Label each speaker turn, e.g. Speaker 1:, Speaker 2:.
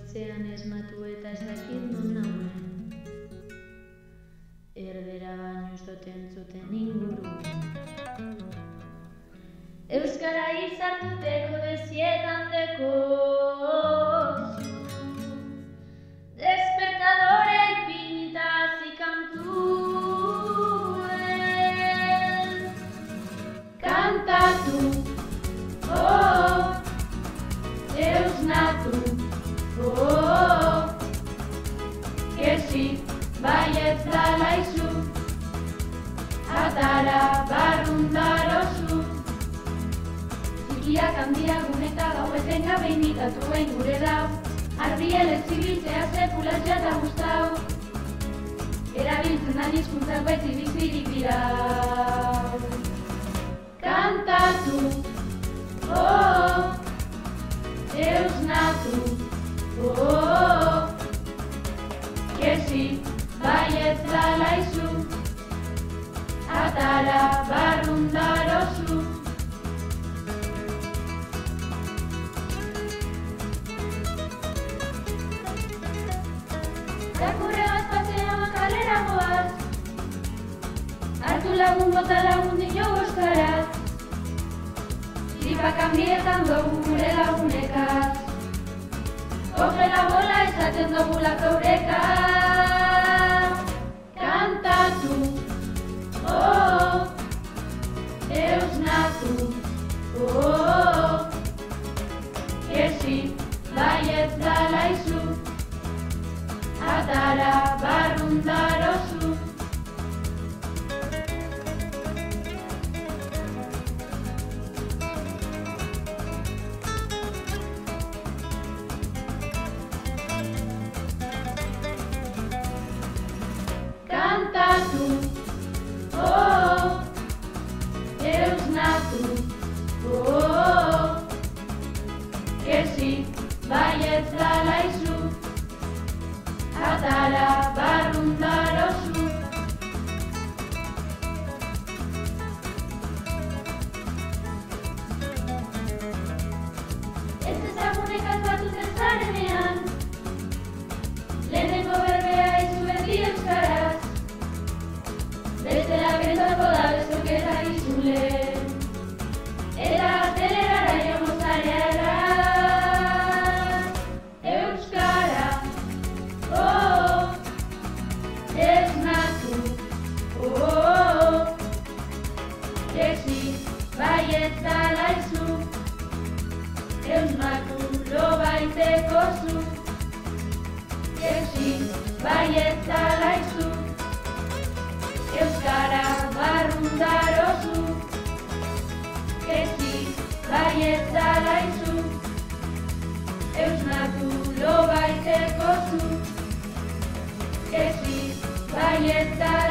Speaker 1: etxean esmatu eta ez dakit non nauen. Erdera baino ez dut entzuten inguru. Euskara izartuteko desietan dekoz. Despertadore ipinita zikantuen. Kantatu, oh, eusnatu, oh, kesi, baietz dala izu, atara barrundarozu. Txikiak handiak guneta gaueten gabe imitatuen gure dau, arbiel ez zibiltzea sekulaz jata guztau, erabiltzen dan hizkuntzak beti bizirik dirau. Kantatu, oh, eusnatu, oh, kesi, baietz dala izu, atara barrundarozu. Zakurre bat pasean kalera goaz, hartu lagun bota lagun dio euskaraz, txipak hanbietan dugu gure lagunekaz, kogela bola esaten dugulak eureka. Kantatu, oh, eusnatu, oh, kesi, baietz dala izu, atara barrundarozu. Kantatu, oh, eusnatu, oh, kesi, baietz dala izu, atara barrundarozu. Ez ezagunek azbatuten zarenean, lehenengo berbea izuen di euskaraz, bestela pentsako da bezoketa izule, eta telerara jomo zarea erraz. Euskara, oh, esnatu, oh, kesi, baietz dala izu, eusnatu lobaiteko zu, kesi, baietz dala izu, euskara barrundarozu, kesi, baietz dala izu, eusnatu lobaiteko zu, kesi, baietz dala izu.